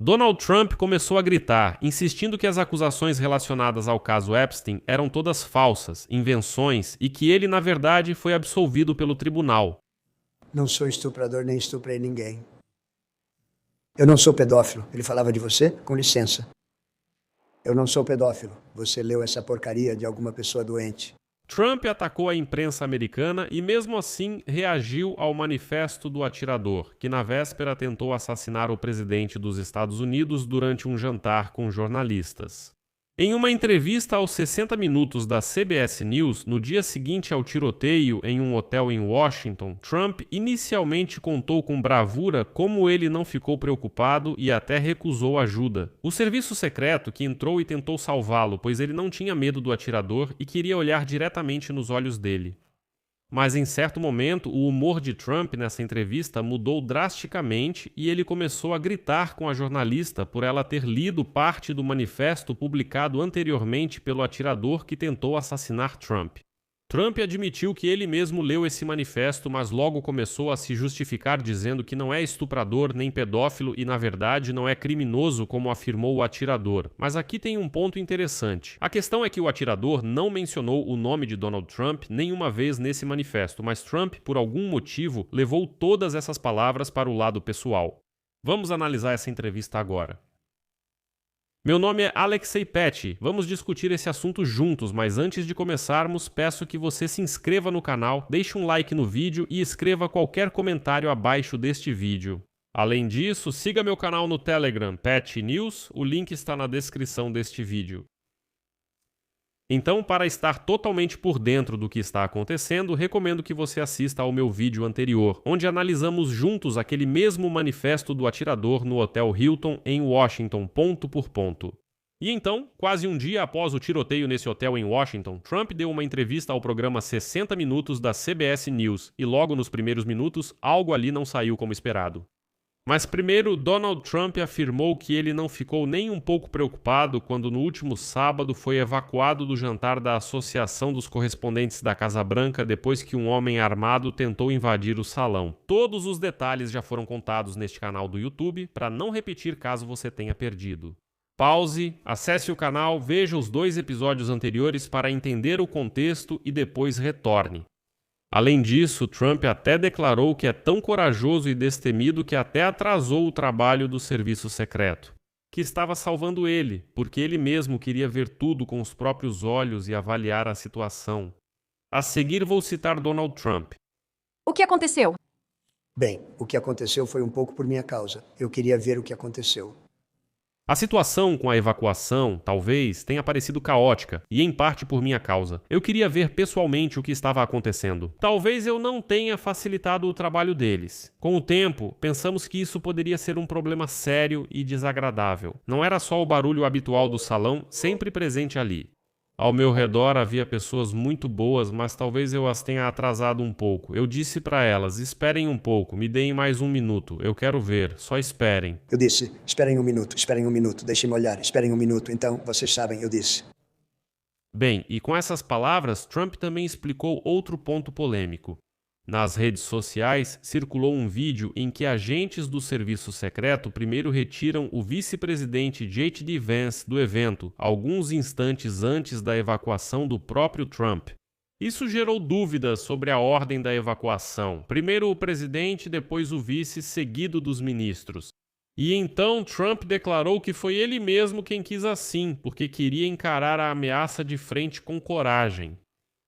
Donald Trump começou a gritar, insistindo que as acusações relacionadas ao caso Epstein eram todas falsas, invenções e que ele, na verdade, foi absolvido pelo tribunal. Não sou estuprador nem estuprei ninguém. Eu não sou pedófilo. Ele falava de você? Com licença. Eu não sou pedófilo. Você leu essa porcaria de alguma pessoa doente. Trump atacou a imprensa americana e, mesmo assim, reagiu ao manifesto do atirador, que na véspera tentou assassinar o presidente dos Estados Unidos durante um jantar com jornalistas. Em uma entrevista aos 60 Minutos da CBS News, no dia seguinte ao tiroteio em um hotel em Washington, Trump inicialmente contou com bravura como ele não ficou preocupado e até recusou ajuda. O serviço secreto que entrou e tentou salvá-lo, pois ele não tinha medo do atirador e queria olhar diretamente nos olhos dele. Mas em certo momento, o humor de Trump nessa entrevista mudou drasticamente e ele começou a gritar com a jornalista por ela ter lido parte do manifesto publicado anteriormente pelo atirador que tentou assassinar Trump. Trump admitiu que ele mesmo leu esse manifesto, mas logo começou a se justificar dizendo que não é estuprador nem pedófilo e, na verdade, não é criminoso como afirmou o atirador. Mas aqui tem um ponto interessante. A questão é que o atirador não mencionou o nome de Donald Trump nenhuma vez nesse manifesto, mas Trump, por algum motivo, levou todas essas palavras para o lado pessoal. Vamos analisar essa entrevista agora. Meu nome é Alexei Petty, vamos discutir esse assunto juntos, mas antes de começarmos, peço que você se inscreva no canal, deixe um like no vídeo e escreva qualquer comentário abaixo deste vídeo. Além disso, siga meu canal no Telegram, Petty News, o link está na descrição deste vídeo. Então, para estar totalmente por dentro do que está acontecendo, recomendo que você assista ao meu vídeo anterior, onde analisamos juntos aquele mesmo manifesto do atirador no Hotel Hilton em Washington, ponto por ponto. E então, quase um dia após o tiroteio nesse hotel em Washington, Trump deu uma entrevista ao programa 60 Minutos da CBS News e logo nos primeiros minutos, algo ali não saiu como esperado. Mas primeiro, Donald Trump afirmou que ele não ficou nem um pouco preocupado quando no último sábado foi evacuado do jantar da Associação dos Correspondentes da Casa Branca depois que um homem armado tentou invadir o salão. Todos os detalhes já foram contados neste canal do YouTube, para não repetir caso você tenha perdido. Pause, acesse o canal, veja os 2 episódios anteriores para entender o contexto e depois retorne. Além disso, Trump até declarou que é tão corajoso e destemido que até atrasou o trabalho do serviço secreto, que estava salvando ele, porque ele mesmo queria ver tudo com os próprios olhos e avaliar a situação. A seguir vou citar Donald Trump. O que aconteceu? Bem, o que aconteceu foi um pouco por minha causa. Eu queria ver o que aconteceu. A situação com a evacuação, talvez, tenha parecido caótica, e em parte por minha causa. Eu queria ver pessoalmente o que estava acontecendo. Talvez eu não tenha facilitado o trabalho deles. Com o tempo, pensamos que isso poderia ser um problema sério e desagradável. Não era só o barulho habitual do salão, sempre presente ali. Ao meu redor havia pessoas muito boas, mas talvez eu as tenha atrasado um pouco. Eu disse para elas, esperem um pouco, me deem mais 1 minuto, eu quero ver, só esperem. Eu disse, esperem um minuto, deixem-me olhar, esperem 1 minuto. Então, vocês sabem, eu disse. Bem, e com essas palavras, Trump também explicou outro ponto polêmico. Nas redes sociais, circulou um vídeo em que agentes do serviço secreto primeiro retiram o vice-presidente J.D. Vance do evento, alguns instantes antes da evacuação do próprio Trump. Isso gerou dúvidas sobre a ordem da evacuação. Primeiro o presidente, depois o vice, seguido dos ministros. E então Trump declarou que foi ele mesmo quem quis assim, porque queria encarar a ameaça de frente com coragem.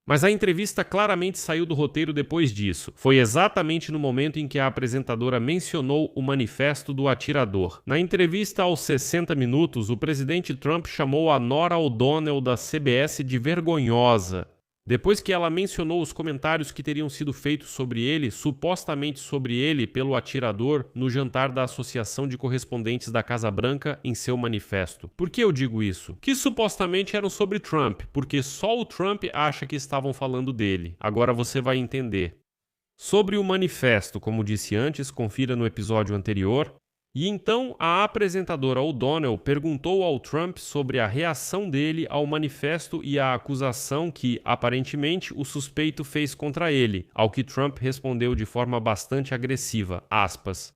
Mas a entrevista claramente saiu do roteiro depois disso. Foi exatamente no momento em que a apresentadora mencionou o manifesto do atirador. Na entrevista aos 60 Minutos, o presidente Trump chamou a Norah O'Donnell da CBS de vergonhosa. Depois que ela mencionou os comentários que teriam sido feitos sobre ele, supostamente sobre ele, pelo atirador, no jantar da Associação de Correspondentes da Casa Branca em seu manifesto. Por que eu digo isso? Que supostamente eram sobre Trump, porque só o Trump acha que estavam falando dele. Agora você vai entender. Sobre o manifesto, como disse antes, confira no episódio anterior. E então a apresentadora O'Donnell perguntou ao Trump sobre a reação dele ao manifesto e à acusação que, aparentemente, o suspeito fez contra ele, ao que Trump respondeu de forma bastante agressiva, aspas.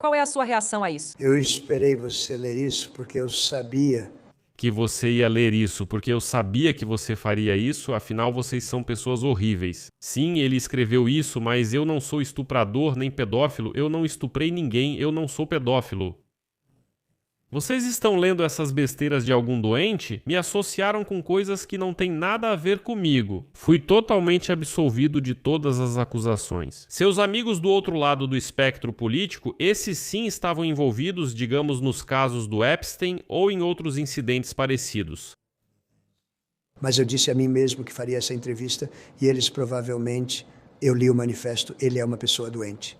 Qual é a sua reação a isso? Eu esperei você ler isso porque eu sabia. Que você ia ler isso, porque eu sabia que você faria isso, afinal vocês são pessoas horríveis. Sim, ele escreveu isso, mas eu não sou estuprador nem pedófilo, eu não estuprei ninguém, eu não sou pedófilo. Vocês estão lendo essas besteiras de algum doente? Me associaram com coisas que não têm nada a ver comigo. Fui totalmente absolvido de todas as acusações. Seus amigos do outro lado do espectro político, esses sim estavam envolvidos, digamos, nos casos do Epstein ou em outros incidentes parecidos. Mas eu disse a mim mesmo que faria essa entrevista e eles provavelmente... Eu li o manifesto, ele é uma pessoa doente.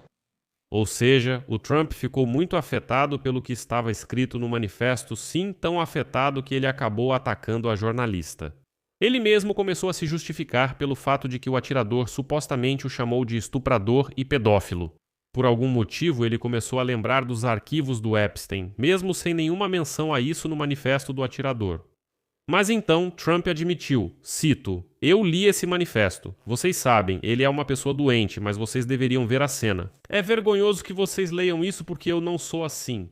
Ou seja, o Trump ficou muito afetado pelo que estava escrito no manifesto, sim, tão afetado que ele acabou atacando a jornalista. Ele mesmo começou a se justificar pelo fato de que o atirador supostamente o chamou de estuprador e pedófilo. Por algum motivo, ele começou a lembrar dos arquivos do Epstein, mesmo sem nenhuma menção a isso no manifesto do atirador. Mas então Trump admitiu, cito, eu li esse manifesto. Vocês sabem, ele é uma pessoa doente, mas vocês deveriam ver a cena. É vergonhoso que vocês leiam isso porque eu não sou assim.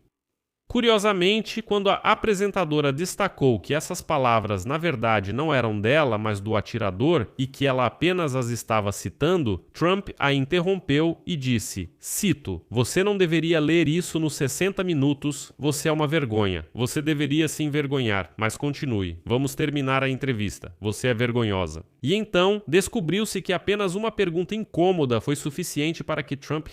Curiosamente, quando a apresentadora destacou que essas palavras na verdade não eram dela, mas do atirador, e que ela apenas as estava citando, Trump a interrompeu e disse, cito, você não deveria ler isso nos 60 minutos, você é uma vergonha. Você deveria se envergonhar, mas continue. Vamos terminar a entrevista. Você é vergonhosa. E então, descobriu-se que apenas uma pergunta incômoda foi suficiente para que Trump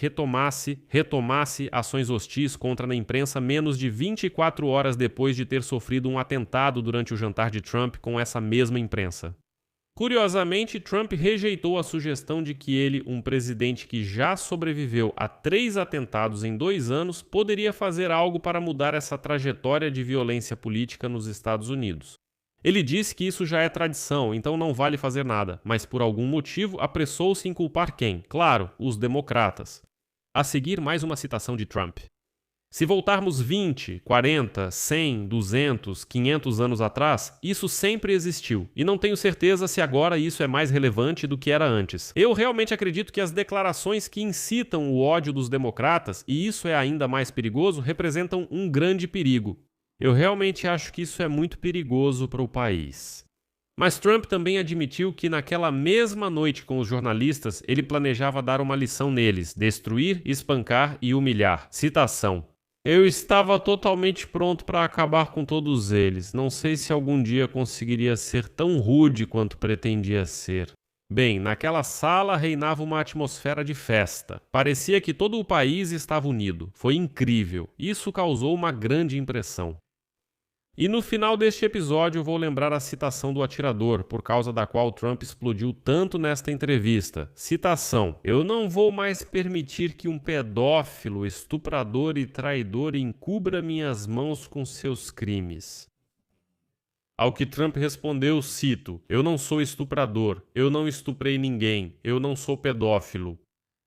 retomasse ações hostis contra a imprensa menos de 24 horas depois de ter sofrido um atentado durante o jantar de Trump com essa mesma imprensa. Curiosamente, Trump rejeitou a sugestão de que ele, um presidente que já sobreviveu a 3 atentados em 2 anos, poderia fazer algo para mudar essa trajetória de violência política nos Estados Unidos. Ele disse que isso já é tradição, então não vale fazer nada, mas por algum motivo apressou-se em culpar quem? Claro, os democratas. A seguir, mais uma citação de Trump. Se voltarmos 20, 40, 100, 200, 500 anos atrás, isso sempre existiu. E não tenho certeza se agora isso é mais relevante do que era antes. Eu realmente acredito que as declarações que incitam o ódio dos democratas, e isso é ainda mais perigoso, representam um grande perigo. Eu realmente acho que isso é muito perigoso para o país. Mas Trump também admitiu que naquela mesma noite com os jornalistas, ele planejava dar uma lição neles, destruir, espancar e humilhar. Citação. Eu estava totalmente pronto para acabar com todos eles. Não sei se algum dia conseguiria ser tão rude quanto pretendia ser. Bem, naquela sala reinava uma atmosfera de festa. Parecia que todo o país estava unido. Foi incrível. Isso causou uma grande impressão. E no final deste episódio vou lembrar a citação do atirador, por causa da qual Trump explodiu tanto nesta entrevista. Citação: eu não vou mais permitir que um pedófilo, estuprador e traidor encubra minhas mãos com seus crimes. Ao que Trump respondeu, cito, eu não sou estuprador, eu não estuprei ninguém, eu não sou pedófilo.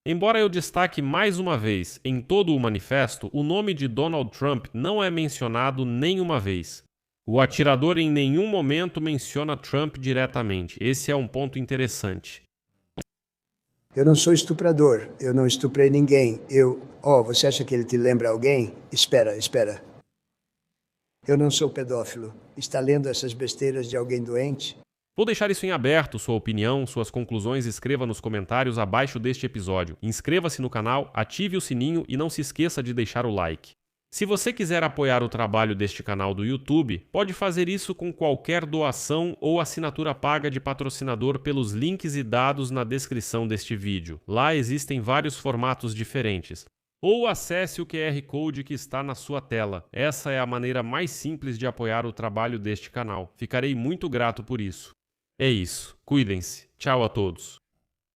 Embora eu destaque mais uma vez, em todo o manifesto, o nome de Donald Trump não é mencionado nenhuma vez. O atirador em nenhum momento menciona Trump diretamente. Esse é um ponto interessante. Eu não sou estuprador, eu não estuprei ninguém. Você acha que ele te lembra alguém? Espera. Eu não sou pedófilo. Está lendo essas besteiras de alguém doente? Vou deixar isso em aberto, sua opinião, suas conclusões, escreva nos comentários abaixo deste episódio. Inscreva-se no canal, ative o sininho e não se esqueça de deixar o like. Se você quiser apoiar o trabalho deste canal do YouTube, pode fazer isso com qualquer doação ou assinatura paga de patrocinador pelos links e dados na descrição deste vídeo. Lá existem vários formatos diferentes. Ou acesse o QR Code que está na sua tela. Essa é a maneira mais simples de apoiar o trabalho deste canal. Ficarei muito grato por isso. É isso. Cuidem-se. Tchau a todos.